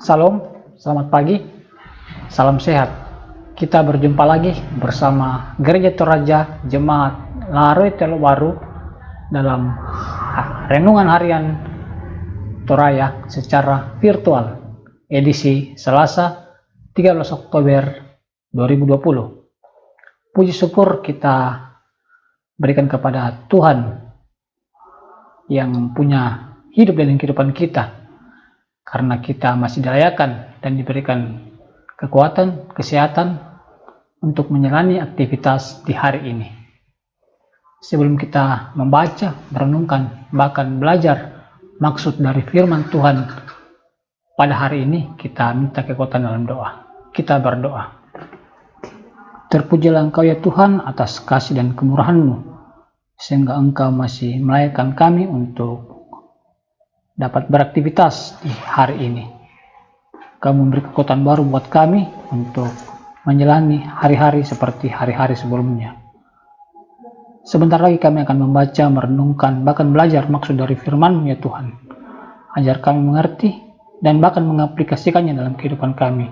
Salam, selamat pagi, salam sehat. Kita berjumpa lagi bersama Gereja Toraja Jemaat Laroi Telo Baru dalam renungan harian Toraya secara virtual edisi Selasa 13 Oktober 2020. Puji syukur kita berikan kepada Tuhan yang punya hidup dan kehidupan kita, karena kita masih dilayakan dan diberikan kekuatan, kesehatan untuk menjalani aktivitas di hari ini. Sebelum kita membaca, merenungkan, bahkan belajar maksud dari firman Tuhan pada hari ini, kita minta kekuatan dalam doa. Kita berdoa. Terpujilah Engkau ya Tuhan atas kasih dan kemurahan-Mu, sehingga Engkau masih melayakkan kami untuk dapat beraktivitas di hari ini. Kamu memberi kekuatan baru buat kami untuk menjalani hari-hari seperti hari-hari sebelumnya. Sebentar lagi kami akan membaca, merenungkan, bahkan belajar maksud dari firman-Mu ya Tuhan. Ajar kami mengerti dan bahkan mengaplikasikannya dalam kehidupan kami.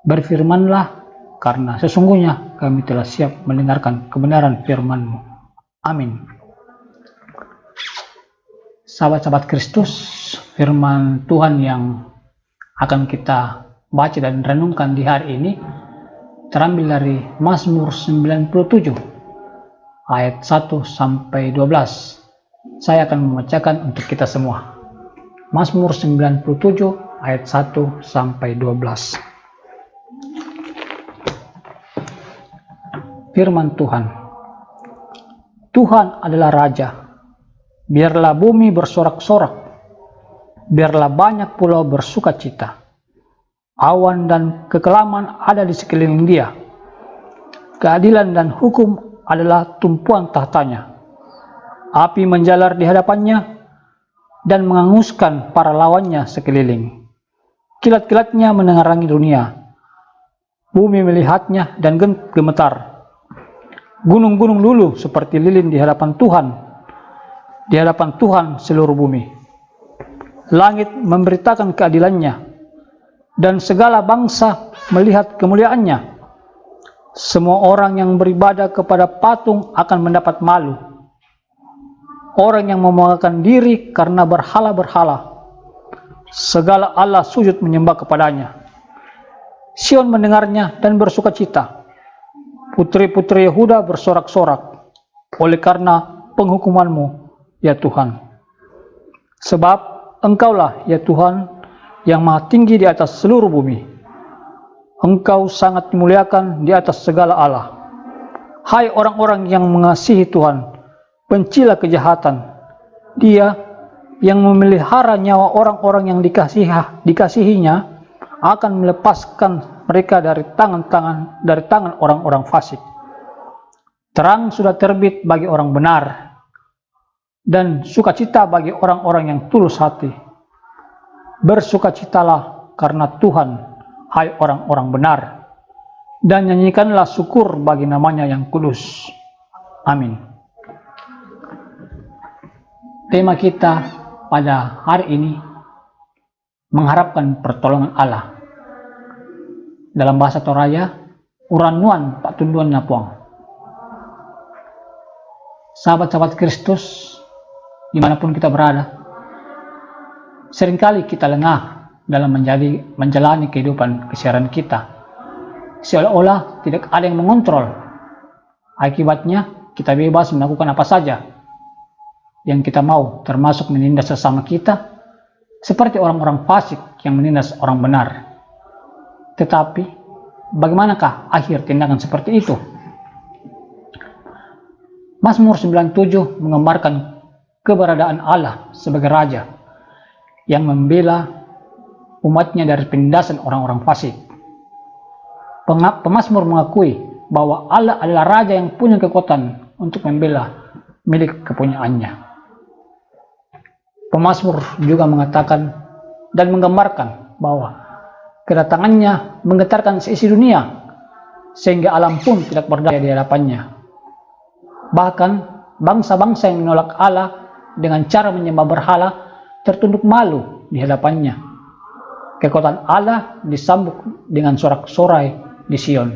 Berfirmanlah, karena sesungguhnya kami telah siap mendengarkan kebenaran firman-Mu. Amin. Sahabat-sahabat Kristus, firman Tuhan yang akan kita baca dan renungkan di hari ini terambil dari Mazmur 97 ayat 1 sampai 12. Saya akan membacakan untuk kita semua. Mazmur 97 ayat 1 sampai 12. Firman Tuhan. Tuhan adalah Raja. Biarlah bumi bersorak-sorak, biarlah banyak pulau bersuka cita. Awan dan kekelaman ada di sekeliling Dia. Keadilan dan hukum adalah tumpuan tahtanya. Api menjalar di hadapannya dan menghanguskan para lawannya sekeliling. Kilat-kilatnya menerangi dunia. Bumi melihatnya dan gemetar. Gunung-gunung luluh seperti lilin di hadapan Tuhan. Di hadapan Tuhan seluruh bumi. Langit memberitakan keadilannya, dan segala bangsa melihat kemuliaannya. Semua orang yang beribadah kepada patung akan mendapat malu. Orang yang memuliakan diri karena berhala-berhala, segala Allah sujud menyembah kepadanya. Sion mendengarnya dan bersuka cita. Putri-putri Yehuda bersorak-sorak oleh karena penghukuman-Mu, ya Tuhan. Sebab Engkaulah ya Tuhan yang maha tinggi di atas seluruh bumi. Engkau sangat dimuliakan di atas segala Allah. Hai orang-orang yang mengasihi Tuhan, bencilah kejahatan. Dia yang memelihara nyawa orang-orang yang dikasihinya akan melepaskan mereka dari tangan orang-orang fasik. Terang sudah terbit bagi orang benar, dan sukacita bagi orang-orang yang tulus hati. Bersukacitalah karena Tuhan, hai orang-orang benar, dan nyanyikanlah syukur bagi namanya yang kudus. Amin. Tema kita pada hari ini mengharapkan pertolongan Allah. Dalam bahasa Toraya, uranuan Pak Tunduan Napuang. Sahabat-sahabat Kristus, dimanapun kita berada, seringkali kita lengah dalam menjalani kehidupan keseharian kita, seolah-olah tidak ada yang mengontrol. Akibatnya kita bebas melakukan apa saja yang kita mau, termasuk menindas sesama kita seperti orang-orang fasik yang menindas orang benar. Tetapi bagaimanakah akhir tindakan seperti itu? Mazmur 97 menggambarkan keberadaan Allah sebagai Raja yang membela umatnya dari penindasan orang-orang fasik. Pemazmur mengakui bahwa Allah adalah Raja yang punya kekuatan untuk membela milik kepunyaannya. Pemazmur juga mengatakan dan menggambarkan bahwa kedatangannya menggetarkan seisi dunia, sehingga alam pun tidak berdaya di hadapannya. Bahkan bangsa-bangsa yang menolak Allah dengan cara menyembah berhala tertunduk malu di hadapannya. Kekuatan Allah disambut dengan sorak-sorai di Sion.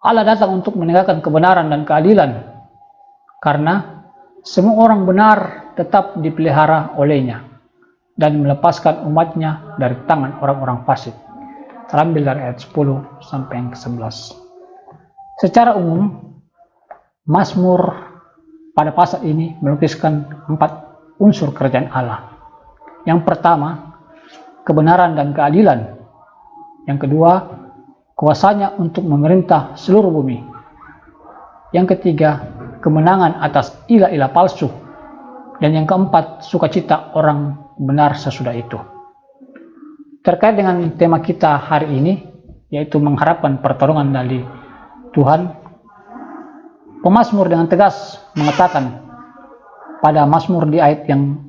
Allah datang untuk menegakkan kebenaran dan keadilan, karena semua orang benar tetap dipelihara olehnya dan melepaskan umatnya dari tangan orang-orang fasik. Terambil dari ayat 10 sampai yang ke-11. Secara umum, Mazmur pada pasal ini melukiskan 4 unsur kerajaan Allah. Yang pertama, kebenaran dan keadilan. Yang kedua, kuasanya untuk memerintah seluruh bumi. Yang ketiga, kemenangan atas ilah-ilah palsu. Dan yang keempat, sukacita orang benar sesudah itu. Terkait dengan tema kita hari ini, yaitu mengharapkan pertolongan dari Tuhan, pemazmur dengan tegas mengatakan pada Mazmur di ayat yang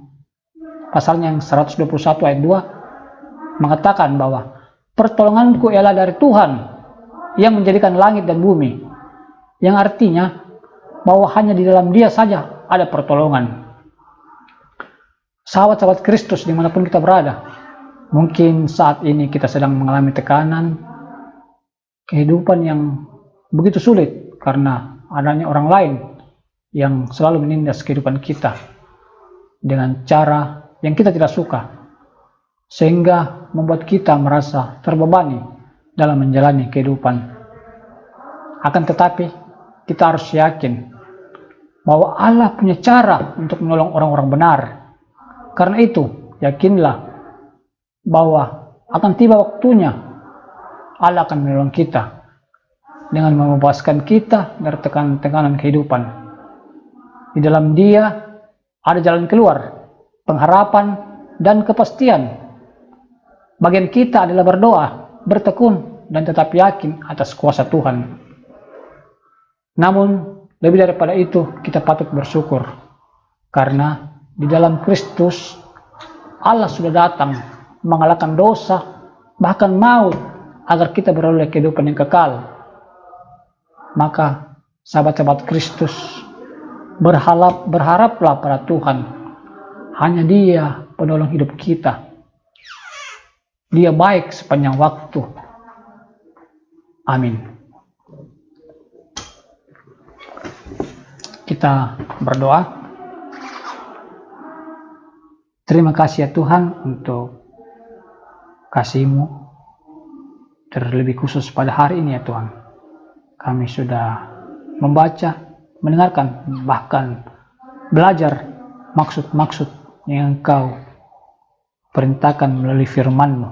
pasalnya yang 121 ayat 2, mengatakan bahwa pertolonganku ialah dari Tuhan yang menjadikan langit dan bumi, yang artinya bahwa hanya di dalam Dia saja ada pertolongan. Sahabat-sahabat Kristus dimanapun kita berada, mungkin saat ini kita sedang mengalami tekanan, kehidupan yang begitu sulit karena adanya orang lain yang selalu menindas kehidupan kita dengan cara yang kita tidak suka, sehingga membuat kita merasa terbebani dalam menjalani kehidupan. Akan tetapi, kita harus yakin bahwa Allah punya cara untuk menolong orang-orang benar. Karena itu, yakinlah bahwa akan tiba waktunya Allah akan menolong kita dengan membebaskan kita dari tekanan-tekanan kehidupan. Di dalam Dia ada jalan keluar, pengharapan, dan kepastian. Bagian kita adalah berdoa, bertekun, dan tetap yakin atas kuasa Tuhan. Namun, lebih daripada itu, kita patut bersyukur. Karena di dalam Kristus, Allah sudah datang mengalahkan dosa, bahkan maut, agar kita beroleh kehidupan yang kekal. Maka, sahabat-sahabat Kristus, berharaplah pada Tuhan. Hanya Dia penolong hidup kita. Dia baik sepanjang waktu. Amin. Kita berdoa. Terima kasih ya Tuhan untuk kasih-Mu, terlebih khusus pada hari ini ya Tuhan. Kami sudah membaca, mendengarkan, bahkan belajar maksud-maksud yang Engkau perintahkan melalui firman-Mu.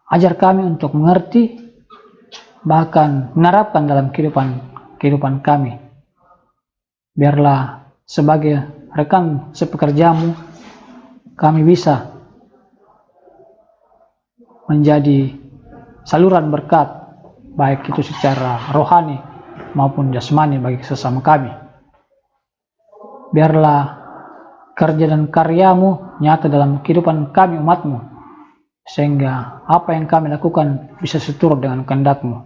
Ajar kami untuk mengerti, bahkan menerapkan dalam kehidupan kami. Biarlah sebagai rekan sepekerja-Mu, kami bisa menjadi saluran berkat, baik itu secara rohani maupun jasmani bagi sesama kami. Biarlah kerja dan karya-Mu nyata dalam kehidupan kami umat-Mu, sehingga apa yang kami lakukan bisa seturut dengan kehendak-Mu.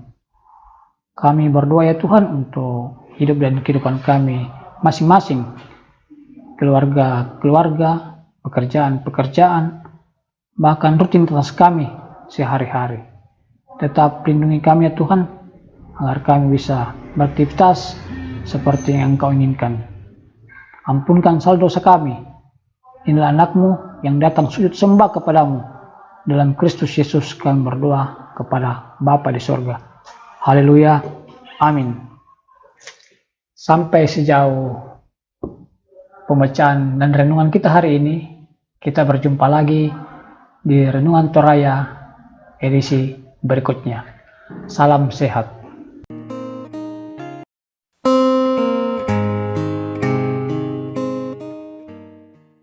Kami berdoa ya Tuhan untuk hidup dan kehidupan kami masing-masing, keluarga-keluarga, pekerjaan-pekerjaan, bahkan rutinitas kami sehari-hari. Tetap lindungi kami ya Tuhan, agar kami bisa beraktivitas seperti yang Engkau inginkan. Ampunkan saldo dosa kami. Inilah anak-Mu yang datang sujud sembah kepadamu. Dalam Kristus Yesus kami berdoa kepada Bapa di sorga. Haleluya. Amin. Sampai sejauh pembacaan dan renungan kita hari ini. Kita berjumpa lagi di Renungan Toraya edisi berikutnya. Salam sehat.